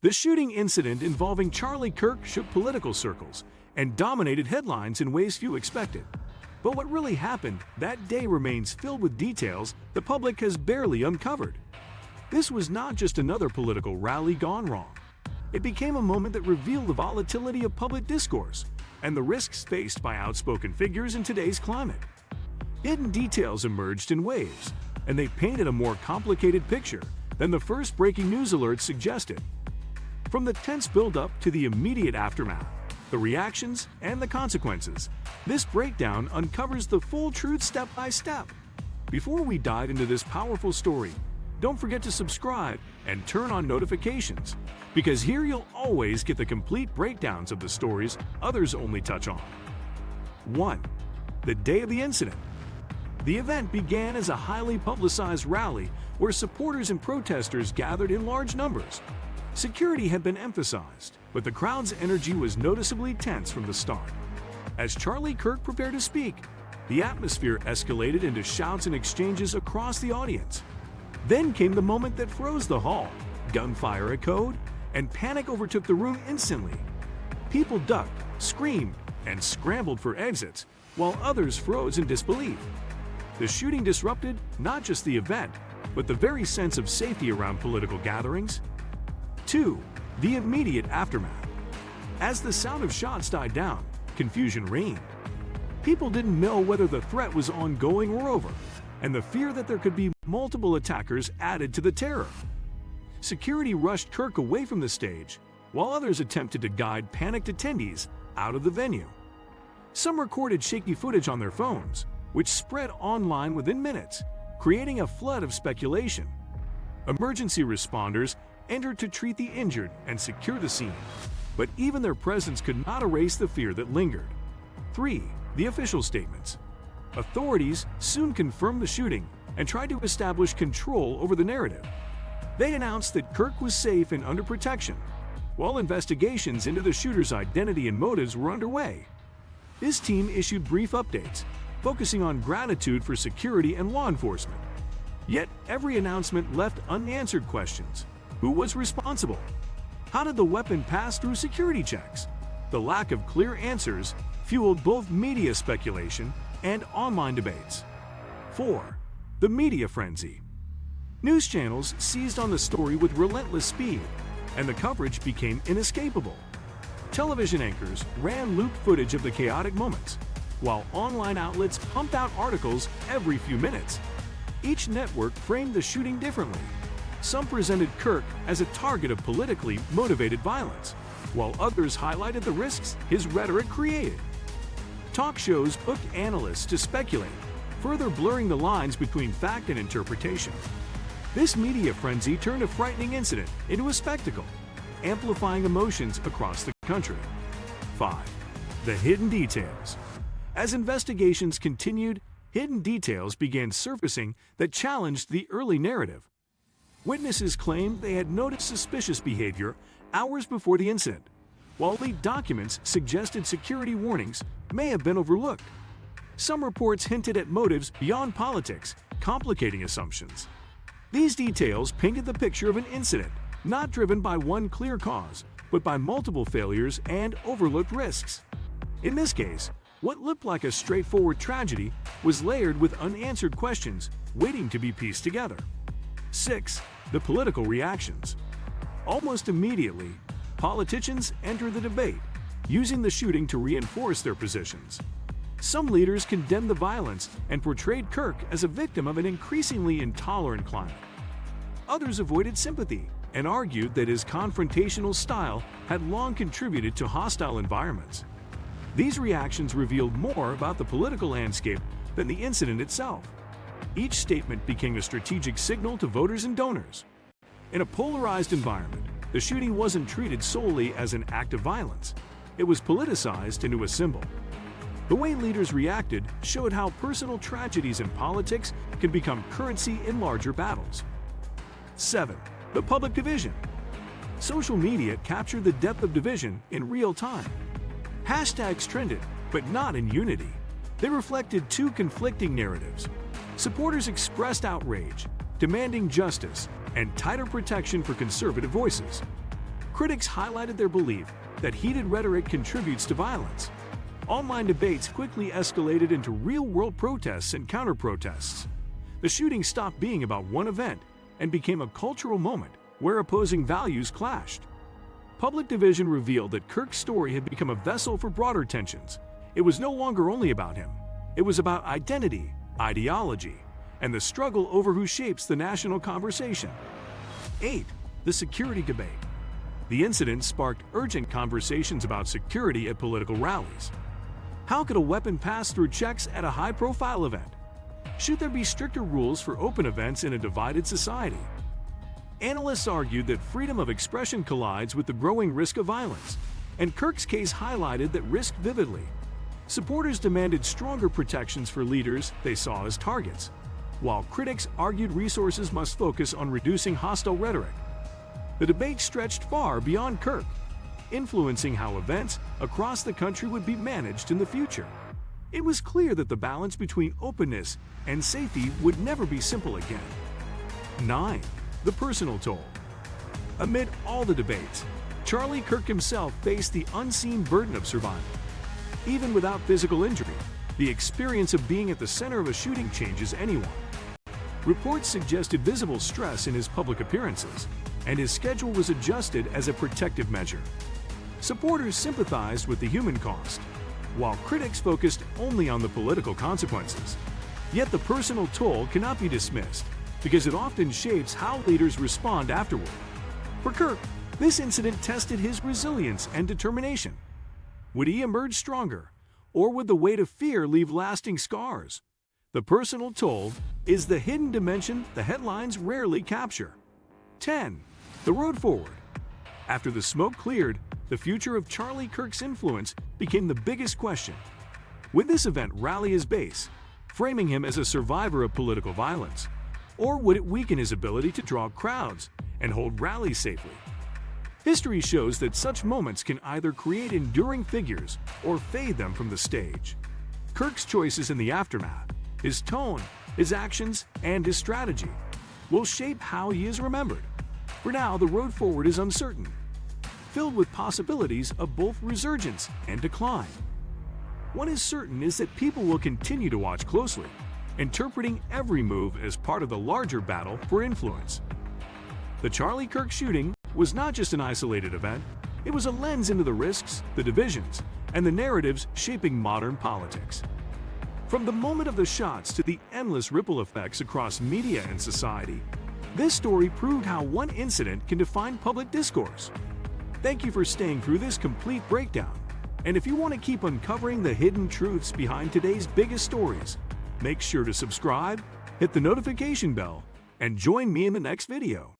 The shooting incident involving Charlie Kirk shook political circles and dominated headlines in ways few expected. But what really happened that day remains filled with details the public has barely uncovered. This was not just another political rally gone wrong. It became a moment that revealed the volatility of public discourse and the risks faced by outspoken figures in today's climate. Hidden details emerged in waves, and they painted a more complicated picture than the first breaking news alerts suggested. From the tense buildup to the immediate aftermath, the reactions, and the consequences, this breakdown uncovers the full truth step by step. Before we dive into this powerful story, don't forget to subscribe and turn on notifications, because here you'll always get the complete breakdowns of the stories others only touch on. 1. The day of the incident. The event began as a highly publicized rally where supporters and protesters gathered in large numbers. Security had been emphasized, but the crowd's energy was noticeably tense from the start. As Charlie Kirk prepared to speak, the atmosphere escalated into shouts and exchanges across the audience. Then came the moment that froze the hall. Gunfire echoed, and panic overtook the room instantly. People ducked, screamed, and scrambled for exits, while others froze in disbelief. The shooting disrupted not just the event, but the very sense of safety around political gatherings. 2. The immediate aftermath. As the sound of shots died down, confusion reigned. People didn't know whether the threat was ongoing or over, and the fear that there could be multiple attackers added to the terror. Security rushed Kirk away from the stage, while others attempted to guide panicked attendees out of the venue. Some recorded shaky footage on their phones, which spread online within minutes, creating a flood of speculation. Emergency responders entered to treat the injured and secure the scene, but even their presence could not erase the fear that lingered. 3. The official statements. Authorities soon confirmed the shooting and tried to establish control over the narrative. They announced that Kirk was safe and under protection, while investigations into the shooter's identity and motives were underway. His team issued brief updates, focusing on gratitude for security and law enforcement. Yet every announcement left unanswered questions. Who was responsible? How did the weapon pass through security checks? The lack of clear answers fueled both media speculation and online debates. 4. The media frenzy. News channels seized on the story with relentless speed, and the coverage became inescapable. Television anchors ran looped footage of the chaotic moments, while online outlets pumped out articles every few minutes. Each network framed the shooting differently. Some presented Kirk as a target of politically motivated violence, while others highlighted the risks his rhetoric created. Talk shows booked analysts to speculate, further blurring the lines between fact and interpretation. This media frenzy turned a frightening incident into a spectacle, amplifying emotions across the country. 5. The hidden details. As investigations continued, hidden details began surfacing that challenged the early narrative. Witnesses claimed they had noticed suspicious behavior hours before the incident, while leaked documents suggested security warnings may have been overlooked. Some reports hinted at motives beyond politics, complicating assumptions. These details painted the picture of an incident not driven by one clear cause, but by multiple failures and overlooked risks. In this case, what looked like a straightforward tragedy was layered with unanswered questions waiting to be pieced together. 6. The political reactions. Almost immediately, politicians entered the debate, using the shooting to reinforce their positions. Some leaders condemned the violence and portrayed Kirk as a victim of an increasingly intolerant climate. Others avoided sympathy and argued that his confrontational style had long contributed to hostile environments. These reactions revealed more about the political landscape than the incident itself. Each statement became a strategic signal to voters and donors. In a polarized environment, the shooting wasn't treated solely as an act of violence. It was politicized into a symbol. The way leaders reacted showed how personal tragedies in politics can become currency in larger battles. 7. The public division. Social media captured the depth of division in real time. Hashtags trended, but not in unity. They reflected two conflicting narratives. Supporters expressed outrage, demanding justice and tighter protection for conservative voices. Critics highlighted their belief that heated rhetoric contributes to violence. Online debates quickly escalated into real-world protests and counter-protests. The shooting stopped being about one event and became a cultural moment where opposing values clashed. Public division revealed that Kirk's story had become a vessel for broader tensions. It was no longer only about him. It was about identity, ideology, and the struggle over who shapes the national conversation. 8. The security debate. The incident sparked urgent conversations about security at political rallies. How could a weapon pass through checks at a high-profile event? Should there be stricter rules for open events in a divided society? Analysts argued that freedom of expression collides with the growing risk of violence, and Kirk's case highlighted that risk vividly. Supporters demanded stronger protections for leaders they saw as targets, while critics argued resources must focus on reducing hostile rhetoric. The debate stretched far beyond Kirk, influencing how events across the country would be managed in the future. It was clear that the balance between openness and safety would never be simple again. 9. The personal toll. Amid all the debates, Charlie Kirk himself faced the unseen burden of survival. Even without physical injury, the experience of being at the center of a shooting changes anyone. Reports suggested visible stress in his public appearances, and his schedule was adjusted as a protective measure. Supporters sympathized with the human cost, while critics focused only on the political consequences. Yet the personal toll cannot be dismissed, because it often shapes how leaders respond afterward. For Kirk, this incident tested his resilience and determination. Would he emerge stronger, or would the weight of fear leave lasting scars? The personal toll is the hidden dimension the headlines rarely capture. 10. The road forward. After the smoke cleared, the future of Charlie Kirk's influence became the biggest question. Would this event rally his base, framing him as a survivor of political violence? Or would it weaken his ability to draw crowds and hold rallies safely? History shows that such moments can either create enduring figures or fade them from the stage. Kirk's choices in the aftermath, his tone, his actions, and his strategy will shape how he is remembered. For now, the road forward is uncertain, filled with possibilities of both resurgence and decline. What is certain is that people will continue to watch closely, interpreting every move as part of the larger battle for influence. The Charlie Kirk shooting was not just an isolated event, it was a lens into the risks, the divisions, and the narratives shaping modern politics. From the moment of the shots to the endless ripple effects across media and society, this story proved how one incident can define public discourse. Thank you for staying through this complete breakdown. And if you want to keep uncovering the hidden truths behind today's biggest stories, make sure to subscribe, hit the notification bell, and join me in the next video.